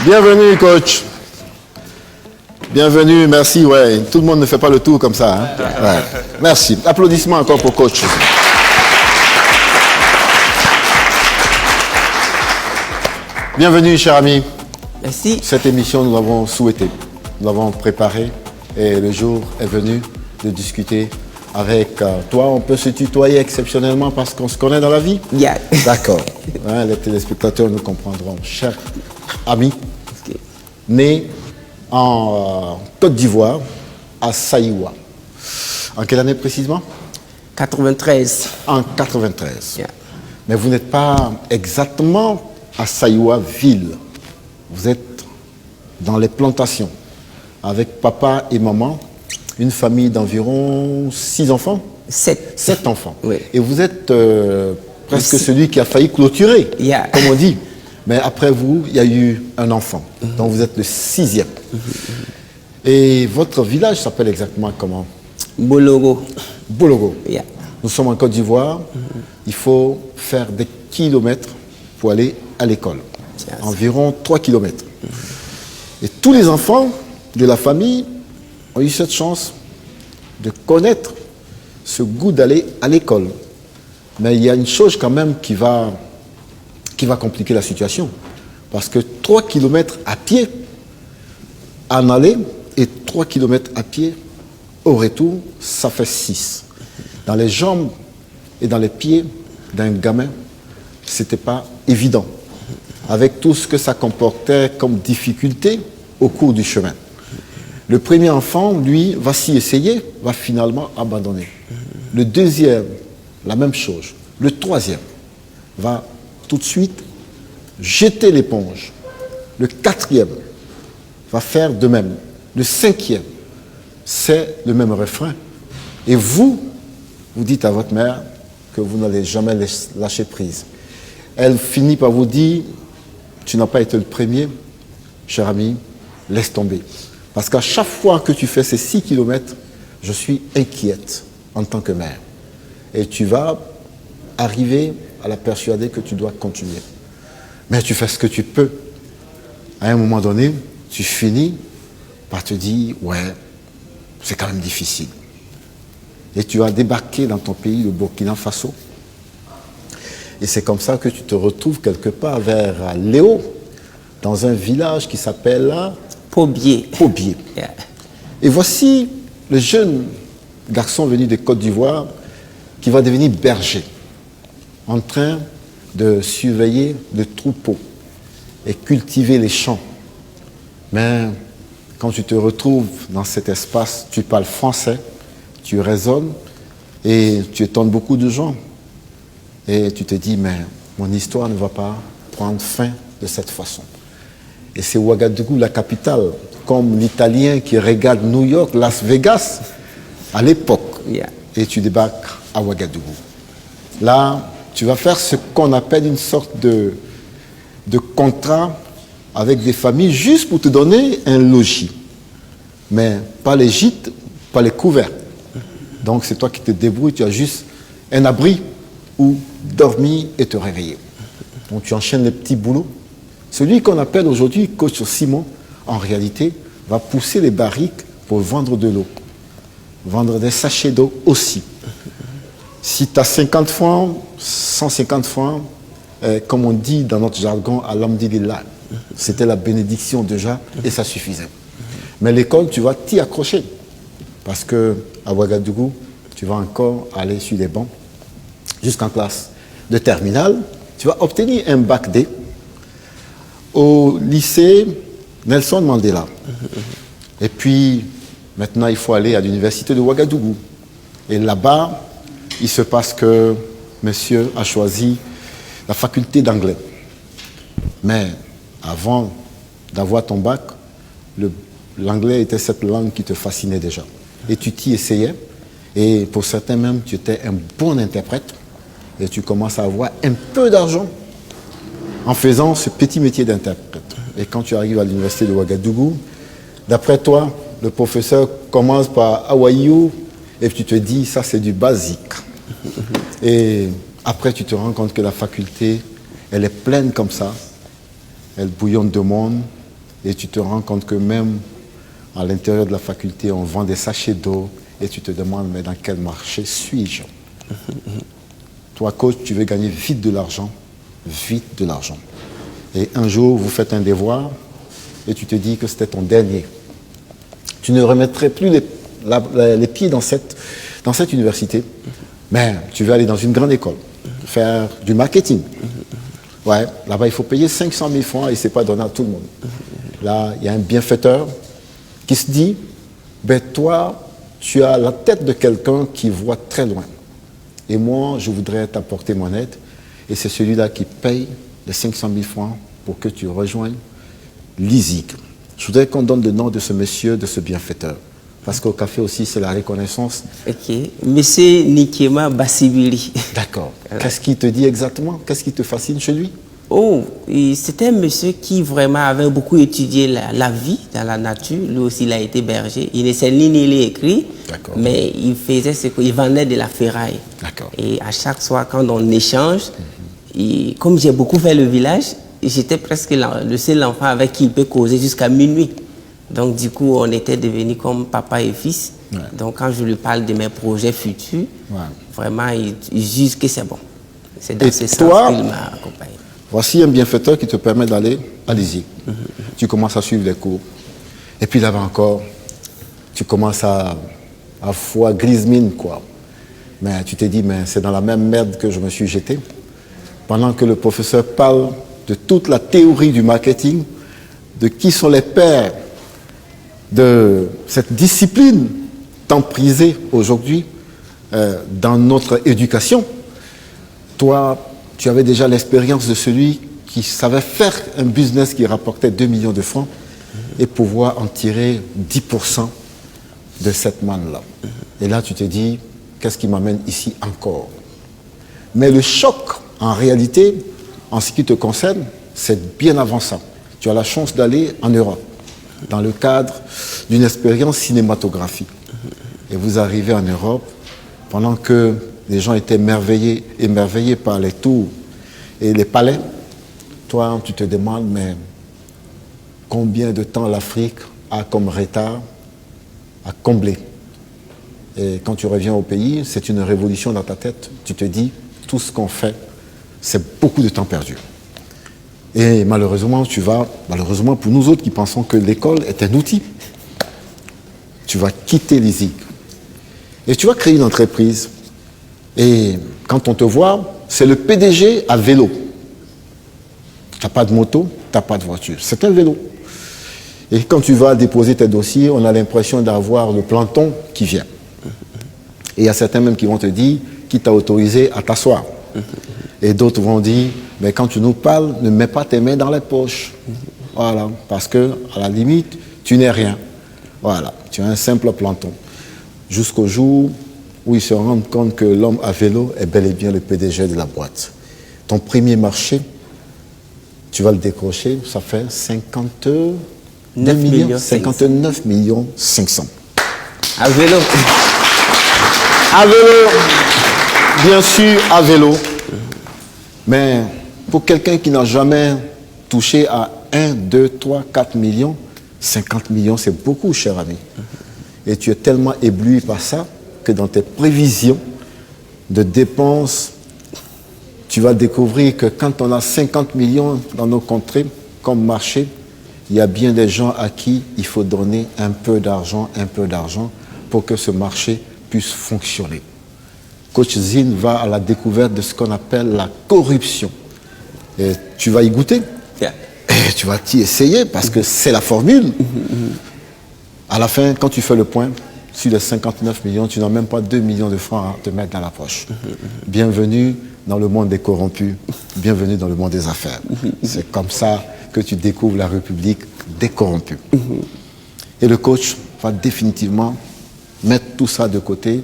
Bienvenue, coach. Bienvenue, merci. Ouais, tout le monde ne fait pas le tour comme ça. Hein? Ouais. Merci. Applaudissements encore pour coach. Bienvenue, cher ami. Merci. Cette émission, nous l'avons souhaitée, nous l'avons préparée et le jour est venu de discuter avec toi. On peut se tutoyer exceptionnellement parce qu'on se connaît dans la vie. Yeah. D'accord. Hein, les téléspectateurs nous comprendront. Cher ami, Okay. né en Côte d'Ivoire, à Saïwa. En quelle année précisément? 93. En 93. Yeah. Mais vous n'êtes pas exactement à Saïwa ville. Vous êtes dans les plantations avec papa et maman, une famille d'environ 6 enfants? 7. 7 enfants. Oui. Et vous êtes presque celui qui a failli clôturer, Yeah. comme on dit. Mais après vous, il y a eu un enfant. Donc vous êtes le 6e. Et votre village s'appelle exactement comment? Boloro. Bologo. Yeah. Nous sommes en Côte d'Ivoire. Il faut faire des kilomètres pour aller à l'école. Yes. Environ 3 kilomètres. Et tous les enfants de la famille ont eu cette chance de connaître ce goût d'aller à l'école. Mais il y a une chose quand même qui va compliquer la situation. Parce que 3 kilomètres à pied en aller et 3 kilomètres à pied au retour, ça fait 6. Dans les jambes et dans les pieds d'un gamin, c'était pas évident. Avec tout ce que ça comportait comme difficulté au cours du chemin. Le premier enfant, lui, va s'y essayer, va finalement abandonner. Le deuxième, la même chose. Le troisième va tout de suite jeter l'éponge. Le quatrième va faire de même. Le cinquième, c'est le même refrain. Et vous dites à votre mère que vous n'allez jamais lâcher prise. Elle finit par vous dire, tu n'as pas été le premier, cher ami, laisse tomber. Parce qu'à chaque fois que tu fais ces 6 kilomètres, je suis inquiète en tant que mère. Et tu vas arriver à la persuader que tu dois continuer. Mais tu fais ce que tu peux. À un moment donné, tu finis par te dire, ouais, c'est quand même difficile. Et tu vas débarquer dans ton pays, le Burkina Faso. Et c'est comme ça que tu te retrouves quelque part vers Léo, dans un village qui s'appelle Pobier. Pobier. Yeah. Et voici le jeune garçon venu de Côte d'Ivoire qui va devenir berger, en train de surveiller le troupeau et cultiver les champs. Mais quand tu te retrouves dans cet espace, tu parles français, tu raisonnes et tu étonnes beaucoup de gens. Et tu te dis, mais mon histoire ne va pas prendre fin de cette façon. Et c'est Ouagadougou, la capitale, comme l'Italien qui regarde New York, Las Vegas, à l'époque. Yeah. Et tu débarques à Ouagadougou. Là, tu vas faire ce qu'on appelle une sorte de contrat avec des familles juste pour te donner un logis. Mais pas les gîtes, pas les couverts. Donc c'est toi qui te débrouilles, tu as juste un abri où dormir et te réveiller. Donc tu enchaînes les petits boulots. Celui qu'on appelle aujourd'hui coach Simon, en réalité, va pousser les barriques pour vendre de l'eau. Vendre des sachets d'eau aussi. Si tu as 50 francs, 150 francs, comme on dit dans notre jargon, alhamdulillah, c'était la bénédiction déjà et ça suffisait. Mais l'école, tu vas t'y accrocher. Parce qu'à Ouagadougou, tu vas encore aller sur les bancs jusqu'en classe de terminale. Tu vas obtenir un bac D au lycée Nelson Mandela. Et puis, maintenant, il faut aller à l'université de Ouagadougou. Et là-bas, il se passe que monsieur a choisi la faculté d'anglais. Mais avant d'avoir ton bac, l'anglais était cette langue qui te fascinait déjà. Et tu t'y essayais. Et pour certains même, tu étais un bon interprète. Et tu commences à avoir un peu d'argent en faisant ce petit métier d'interprète. Et quand tu arrives à l'université de Ouagadougou, d'après toi, le professeur commence par « How are you ?» et tu te dis « ça c'est du basique ». Et après tu te rends compte que la faculté, elle est pleine comme ça, elle bouillonne de monde, et tu te rends compte que même à l'intérieur de la faculté, on vend des sachets d'eau et tu te demandes, mais dans quel marché suis-je? Toi, coach, tu veux gagner vite de l'argent, Et un jour, vous faites un devoir et tu te dis que c'était ton dernier. Tu ne remettrais plus les pieds dans cette université, mais tu veux aller dans une grande école, faire du marketing. Ouais, là-bas, il faut payer 500 000 francs et ce n'est pas donné à tout le monde. Là, il y a un bienfaiteur qui se dit, ben toi, tu as la tête de quelqu'un qui voit très loin. Et moi, je voudrais t'apporter mon aide. Et c'est celui-là qui paye les 500 000 francs pour que tu rejoignes l'ISIG. Je voudrais qu'on donne le nom de ce monsieur, de ce bienfaiteur. Parce qu'au café aussi, c'est la reconnaissance. Ok. Monsieur Nikema Bassibili. D'accord. Qu'est-ce qu'il te dit exactement? Qu'est-ce qui te fascine chez lui? Oh, c'était un monsieur qui vraiment avait beaucoup étudié la vie dans la nature. Lui aussi, il a été berger. Il ne sait ni lire écrit, mais il faisait ce qu'il vendait de la ferraille. D'accord. Et à chaque soir, quand on échange, et comme j'ai beaucoup fait le village, j'étais presque le seul enfant avec qui il peut causer jusqu'à minuit. Donc du coup, on était devenus comme papa et fils. Ouais. Donc quand je lui parle de mes projets futurs, vraiment, il juge que c'est bon. C'est dans ce sens qu'il m'a accompagné. Voici un bienfaiteur qui te permet d'aller à l'ISIG. Tu commences à suivre les cours. Et puis là-bas encore, tu commences à foi grise mine, quoi. Mais tu te dis, mais c'est dans la même merde que je me suis jeté. Pendant que le professeur parle de toute la théorie du marketing, de qui sont les pères de cette discipline tant prisée aujourd'hui dans notre éducation, toi, tu avais déjà l'expérience de celui qui savait faire un business qui rapportait 2 millions de francs et pouvoir en tirer 10% de cette manne-là. Et là, tu te dis, qu'est-ce qui m'amène ici encore? Mais le choc, en réalité, en ce qui te concerne, c'est bien avant ça. Tu as la chance d'aller en Europe, dans le cadre d'une expérience cinématographique. Et vous arrivez en Europe, pendant que les gens étaient émerveillés par les tours et les palais. Toi, tu te demandes, mais combien de temps l'Afrique a comme retard à combler? Et quand tu reviens au pays, c'est une révolution dans ta tête. Tu te dis, tout ce qu'on fait, c'est beaucoup de temps perdu. Et malheureusement, malheureusement pour nous autres qui pensons que l'école est un outil, tu vas quitter l'ISIG. Et tu vas créer une entreprise. Et quand on te voit, c'est le PDG à vélo. Tu n'as pas de moto, tu n'as pas de voiture. C'est un vélo. Et quand tu vas déposer tes dossiers, on a l'impression d'avoir le planton qui vient. Et il y a certains même qui vont te dire qui t'a autorisé à t'asseoir. Et d'autres vont dire, mais quand tu nous parles, ne mets pas tes mains dans les poches. Voilà, parce que à la limite, tu n'es rien. Voilà, tu es un simple planton. Jusqu'au jour où ils se rendent compte que l'homme à vélo est bel et bien le PDG de la boîte. Ton premier marché, tu vas le décrocher, ça fait 59 millions 500. À vélo. À vélo, bien sûr, à vélo. Mais pour quelqu'un qui n'a jamais touché à 1, 2, 3, 4 millions, 50 millions, c'est beaucoup, cher ami. Et tu es tellement ébloui par ça que dans tes prévisions de dépenses, tu vas découvrir que quand on a 50 millions dans nos contrées comme marché, il y a bien des gens à qui il faut donner un peu d'argent pour que ce marché puisse fonctionner. Coach Zine va à la découverte de ce qu'on appelle la corruption. Et tu vas y goûter. Yeah. Et tu vas t'y essayer parce que c'est la formule. À la fin, quand tu fais le point, sur les 59 millions, tu n'as même pas 2 millions de francs à te mettre dans la poche. Bienvenue dans le monde des corrompus. Bienvenue dans le monde des affaires. C'est comme ça que tu découvres la République des corrompus. Et le coach va définitivement mettre tout ça de côté.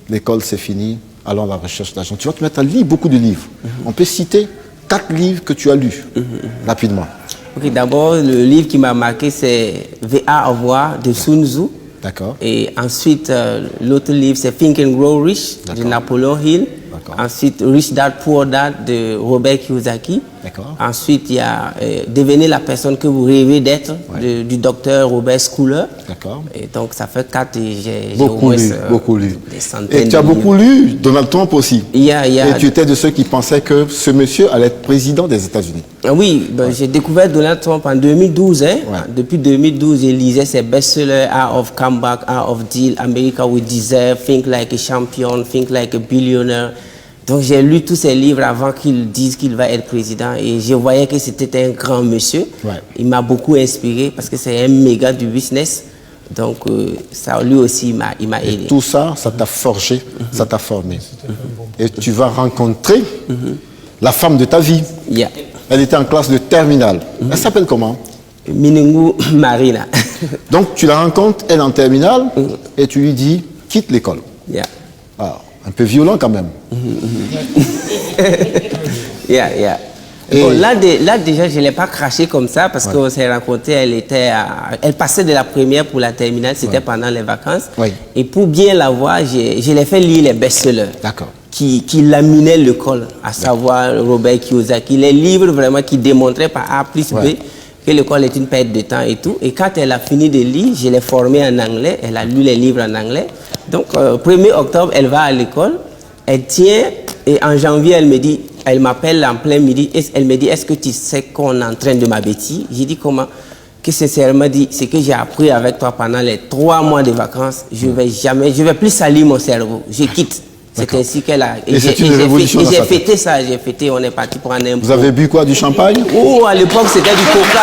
L'école, c'est fini. Allons à la recherche d'argent. Tu vas te mettre à lire beaucoup de livres. On peut citer 4 livres que tu as lus, rapidement. Okay, d'abord, le livre qui m'a marqué, c'est V.A. Avoir de Sun Tzu. D'accord. Et ensuite, l'autre livre, c'est Think and Grow Rich de Napoleon Hill. Ensuite, Rich Dad, Poor Dad de Robert Kiyosaki. Ensuite, il y a Devenez la personne que vous rêvez d'être du docteur Robert Schooler. Et donc, ça fait 4 et j'ai beaucoup lu. Des centaines. Et tu as beaucoup lu Donald Trump aussi. Et tu étais de ceux qui pensaient que ce monsieur allait être président des États-Unis. Oui, j'ai découvert Donald Trump en 2012. Depuis 2012, je lisais ses best-sellers Art of Comeback, Art of Deal, America We Deserve, Think Like a Champion, Think Like a Billionaire. Donc j'ai lu tous ces livres avant qu'il dise qu'il va être président et je voyais que c'était un grand monsieur. Il m'a beaucoup inspiré parce que c'est un méga du business. Donc ça lui aussi il m'a aidé. Tout ça, ça t'a forgé, ça t'a formé. Et tu vas rencontrer la femme de ta vie. Elle était en classe de terminale. Elle s'appelle comment? Minungu Marina. Donc tu la rencontres, elle en terminale, et tu lui dis, quitte l'école. Alors, un peu violent quand même. Bon, là déjà, je ne l'ai pas craché comme ça parce qu'on s'est rencontrés, elle passait de la première pour la terminale, c'était pendant les vacances. Et pour bien la voir, je l'ai fait lire les best-sellers qui laminaient l'école, à savoir Robert Kiyosaki, les livres vraiment qui démontraient par A plus B que l'école est une perte de temps et tout. Et quand elle a fini de lire, je l'ai formée en anglais, elle a lu les livres en anglais. Donc, 1er octobre, elle va à l'école, elle tient, et en janvier, elle m'appelle en plein midi, elle me dit, est-ce que tu sais qu'on est en train de m'abêtir? J'ai dit, comment? Que sincèrement dit, c'est que j'ai appris avec toi pendant les 3 mois de vacances, je vais plus salir mon cerveau, je quitte. C'est ainsi qu'elle a... Et c'est une révolution dans sa tête. J'ai fêté, on est parti prendre un pot. Vous avez bu quoi, du champagne? Oh, à l'époque, c'était du coca.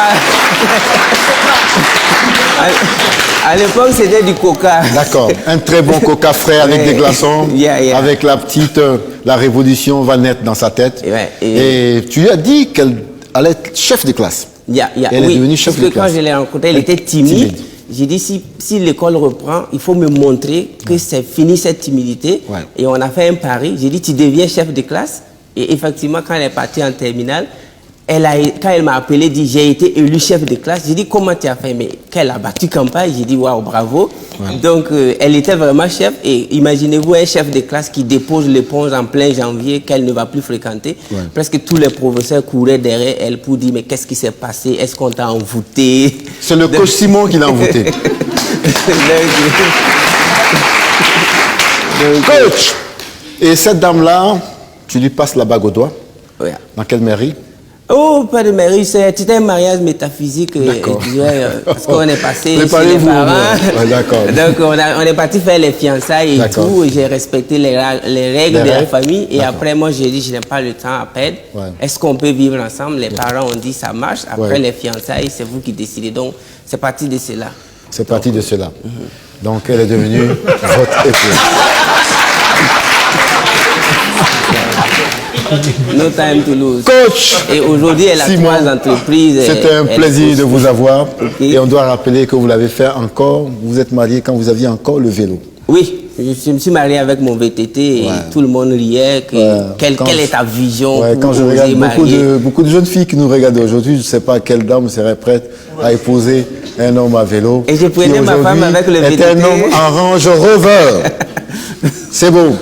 À l'époque, c'était du coca. D'accord. Un très bon coca frais avec des glaçons. Avec la révolution va naître dans sa tête. Et tu lui as dit qu'elle allait être chef de classe. Elle est devenue chef de classe. Quand je l'ai rencontrée, elle était timide. J'ai dit, si l'école reprend, il faut me montrer que c'est fini cette timidité. Et on a fait un pari. J'ai dit, tu deviens chef de classe. Et effectivement, quand elle est partie en terminale, quand elle m'a appelé, dit, j'ai été élu chef de classe. J'ai dit, comment tu as fait? Mais qu'elle a battu campagne, j'ai dit, waouh, bravo. Donc, elle était vraiment chef. Et imaginez-vous un chef de classe qui dépose l'éponge en plein janvier, qu'elle ne va plus fréquenter. Presque tous les professeurs couraient derrière elle pour dire, mais qu'est-ce qui s'est passé? Est-ce qu'on t'a envoûté? C'est le coach Simon qui l'a envoûté. Coach! Et cette dame-là, tu lui passes la bague au doigt? Dans quelle mairie? Oh, pas de mairie, c'était un mariage métaphysique, parce qu'on est passé chez les parents. Donc on est parti faire les fiançailles et tout, j'ai respecté les règles de la famille, et après moi j'ai dit je n'ai pas le temps à perdre, est-ce qu'on peut vivre ensemble? Les parents ont dit ça marche, après les fiançailles c'est vous qui décidez, donc c'est parti de cela. C'est parti de cela. Donc elle est devenue votre épouse. No time to lose. Coach! Et aujourd'hui, elle a Simon, 3 entreprises. C'était un plaisir de vous avoir. Et on doit rappeler que vous l'avez fait encore. Vous êtes marié quand vous aviez encore le vélo. Oui, je me suis marié avec mon VTT et tout le monde riait. Quelle est ta vision pour quand je regarde beaucoup de jeunes filles qui nous regardent aujourd'hui, je ne sais pas quelle dame serait prête à épouser un homme à vélo. Et je prenais ma femme avec le VTT. Est un homme en Range Rover. C'est beau.